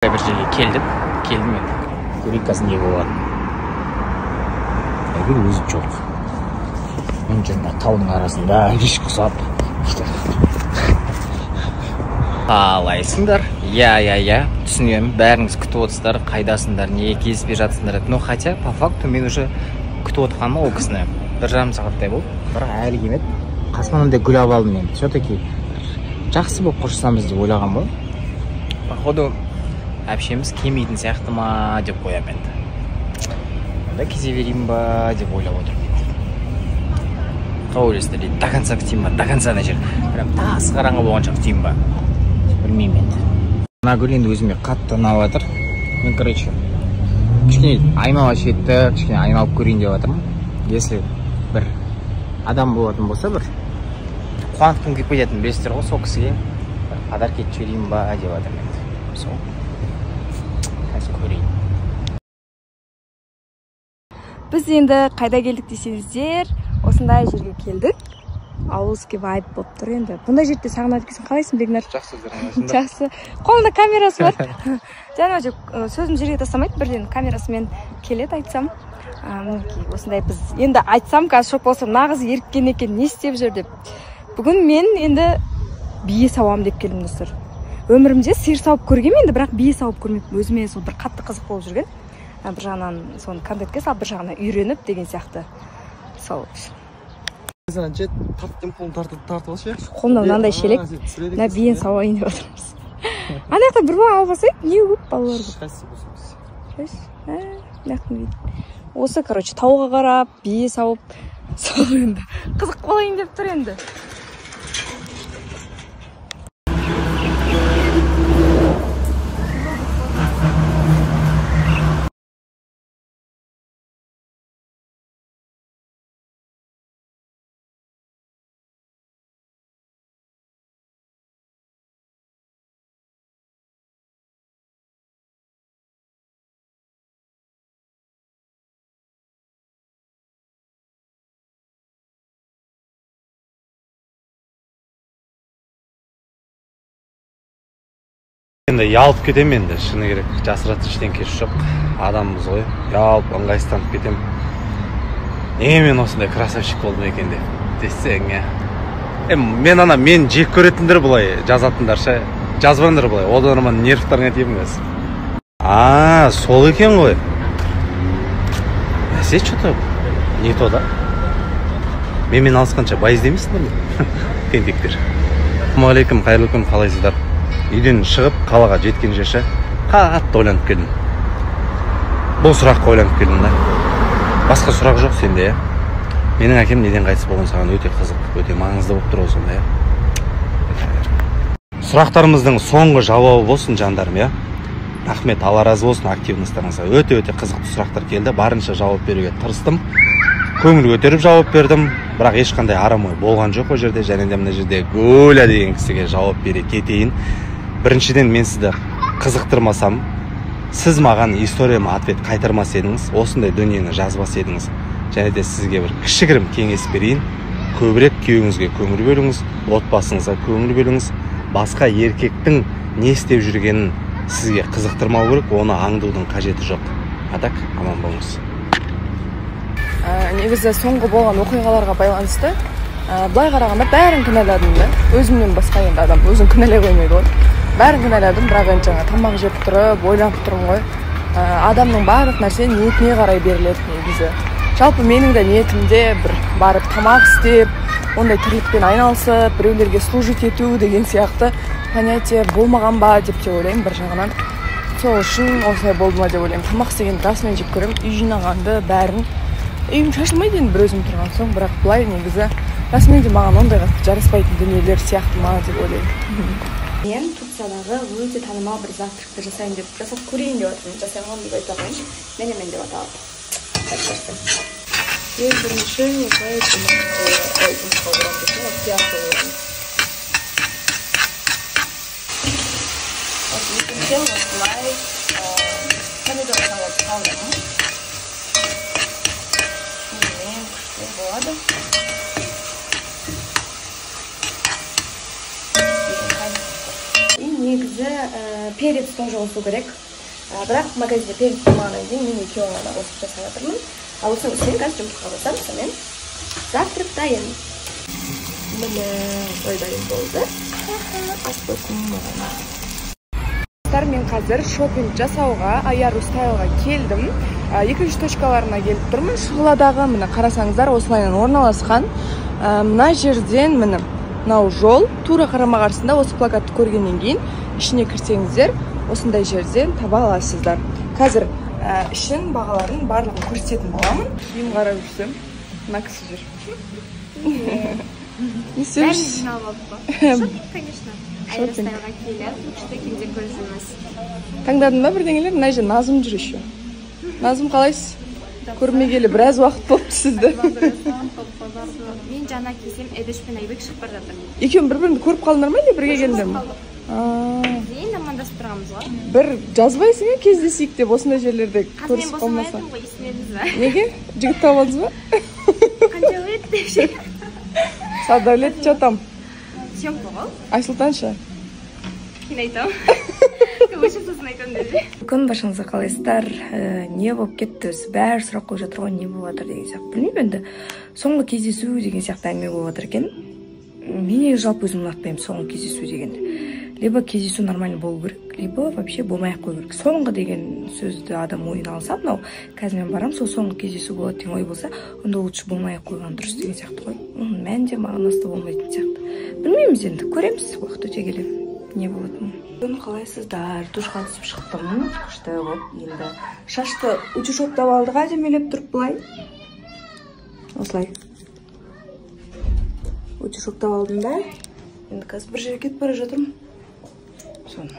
Bir жерге келдім енді. Көрейік қазір не болады. Әйгіл өзі жоқ. Мен жүрмін таудың арасында, еш құсап. Қалайсыңдар? Я. Түсінемін, бәріңіз күтіп отырсыздар, қайдасыңдар, не кезбе жатсыңдар. Но хотя, по факту, мен уже күтіп отырғаным ол кісіні. 1,5 сағаттай болды. Бірақ әлі келмеді. Қасымнан гүл алып алдым мен. Все-таки жақсы болып қоштасамыз деп ойлаған ғой. Походу, әпшеміз келмейтін сияқты ма деп қоямын енді. Онда кезе берейін ба деп ойлап отырмын. Қалай ойлайсыздар дейді, до конца күтейін ба, до конца ана жер. Прям тас қараңғы болғанша күтейін ба. Білмеймін енді. Мына гүл енді өзіме қатты ұнап жатыр. Мен, короче, кішкене айнала шетті, кішкене айналып көрейін деп жатырмын. Если бір адам болатын болса, бір қуанытқым келіп кететінін білесіздер ғой, сол кісіге подарок етіп жіберейін ба деп жатырмын енді. Сол. Біз енді қайда келдік десеңіздер, осындай жерге келдік. Ауылский вайб болып тұр енді. Бұндай жерде сағынады екенсің, қалайсың Бегнар? Жақсы өздерің. Жақсы. Қолында камерасы бар. Жаңа сөзім жерге тастамайды, бірден камерасымен келеді айтсам. Осындай біз енді айтсам, қазір шок болсам, нағыз еріккен екен, не істеп жүр деп. Бүгін мен енді бие сауам деп келдім достар. Өмірімде сиыр сауып көргенмін енді, бірақ бие сауып көрмеппін. Өзіме сол бір қатты қызық болып жүрген. Бір жағынан соны контентке салып, бір жағынан үйреніп деген сияқты. Сол. Сен жет тартып қолын тартып алшы. Қолымда мынандай шелек. Мына биен сауайын деп отырмыз. Ана жақта бір бала алып алсайық, не көп балалар көп. Осы, короче, тауға қарап, бие сауып, сол енді. Қызық болайын деп тұр енді. Енді ялып кетем енді, шыны керек, жасыратын ештеңе жоқ. Адамбыз ғой, ялып, ыңғайсызданып кетем. Неге мен осындай красавчик болдым екен деп. Десең, мен жек көретіндер бұлай жазатындарша, жазбаңдар бұлай. Одан ұрман нервтарыңа тиемін кәз. Сол екен ғой. Әсе что-то не то да? Мен алысқанша бай іздемейсіңдер ме? Тентектер. Ассалаумағалейкум, қайырлы күн, қалайсыздар? Үйден шығып, қалаға жеткен жерше қатты ойланып келдім. Бұл сұраққа ойланып келдім да. Басқа сұрақ жоқ сенде, менің әкем неден қайтыс болған саған өте қызық, өте маңызды болып тұр осында, Сұрақтарымыздың соңғы жауабы болсын жандарым, Рахмет, Алла разы болсын активностарыңызға. Өте қызықты сұрақтар келді, барынша жауап беруге тырыстым. Көңіл көтеріп жауап бердім, бірақ ешқандай арам ой болған жоқ о жерде. Және де мына жерде Гуля деген кісіге жауап бере кетейін. Біріншіден, мен сізді қызықтырмасам, сіз маған историяма ответ қайтармас едіңіз, осындай дүниені жазбас едіңіз. Және де сізге бір кішігірім кеңес берейін. Көбірек күйеуіңізге көңіл бөліңіз, отбасыңызға көңіл бөліңіз. Басқа еркектің не істеп жүргенін сізге қызықтырмау керек, оны аңдудың қажеті жоқ. Так, аман болыңыз. Негізі соңғы болған оқиғаларға байланысты былай қарағанда бәрін кінәладым да. Өзімнен басқа енді адам өзін кінәлай қоймайды ғой. Бәрін кінәладым, бірақ енді жаңа тамақ жеп тұрып, ойланып тұрмын ғой. Адамның барлық нәрсе ниетіне қарай беріледі негізі. Жалпы менің де ниетімде бір барып тамақ істеп, ондай тірлікпен айналысып, біреулерге служить ету деген сияқты понятие болмаған ба деп те ойлаймын бір жағынан. Сол үшін осылай болды ма деп ойлаймын. Тамақ істеген расымен жеп көремін, үй жинағанды бәрін. Үйім шашылмайды енді бір өзім тұрған соң, бірақ былай негізі расымен де маған ондай жараспайтын дүниелер сияқты ма деп ойлаймын. Мен Турциядағы өте танымал бір завтракты жасайын деп жасап көрейін деп отырмын. Жасаймын деп айта қойыншы. Менемен деп аталады. Ең бірінші осылай жұмысқа боламын. Сияқты боламын. Екінші осылай помидор салат салдым. Болады. И негізі перец тоже қосу керек. Бірақ магазинде перец болмағаннан кейін мен екеуін ғана қосып жасап жатырмын. Ал осының үстіне қазір жұмыртқа қосам, сонымен завтрак дайын. Міне ой дайын болды. Ас болсын. Мен қазір шопинг жасауға, Аяру стайлға келдім. Екінші точкаларына келіп тұрмын. Шұғыладағы, міне қарасаңыздар, осылайынан орналасқан. Мына жерден, міне, мынау жол, тура қарама-қарсысында осы плакатты көргеннен кейін ішіне кірсеңіздер, осындай жерден таба аласыздар. Қазір ішін бағаларын барлығын көрсететін боламын. Киім қарап жүрсем, мына кісі жүр. Не істеп жүрсіз? Шопинг, конечно. Аяру стайлға келіп, күшті киімдер көріп жүрміз. Таңдадың ба бірдеңелер? Мына жерде Назым жүр еще. Назым қалайсыз? Көрмегелі біраз уақыт болыпты сізді. Мен жаңа кисем Эдеш пен Айбек шығып бара жатыр. Екеуін бір-біріңді көріп қалдыңдар ма или бірге келдіңдер ме? Енді амандасып тұрғанбыз ғой. Бір жазбайсың ба кездесейік деп осындай жерлерде көрісіп қалмаса? Қазір мен босамайтын ғой, есімедіңіз ба? Неге? Жігіт тауып алдыңыз ба? Қанжаует деп ше. Садәулет чатам. Съемка ғой. Айсұлтан ше. Кейін айтамын. Өшіп сосын айтамын деді. Күн башыңызға қалайсыздар? Не болып кетті? Бәрі сұрақ қойып жатыр ғой, не болып жатыр деген сияқты. Білмеймін енді. Соңғы кездесу деген сияқты әңгіме болып жатыр екен. Мен жалпы өзім ұнатпаймын соңғы кездесу дегенді. Либо кездесу нормально болу керек, либо вообще болмай-ақ қою керек. Соңғы деген сөзді адам ойына алса, мынау қазір мен барам, сол соңғы кездесу болады деген ой болса, онда лучше болмай-ақ қойған дұрыс деген сияқты ғой. Мәнде мағынасы болмайтын сияқты. Білмейміз енді, көреміз уақыт өте келе не болатынын. Күн қалайсыздар? Душқа түсіп шықтым. Күшті болып енді. Шашты утюжоктап алдық, әдемелеп тұрып былай. Осылай. Утюжоктап алдым да. Енді қазір бір жерге кетіп бара жатырмын. Соны.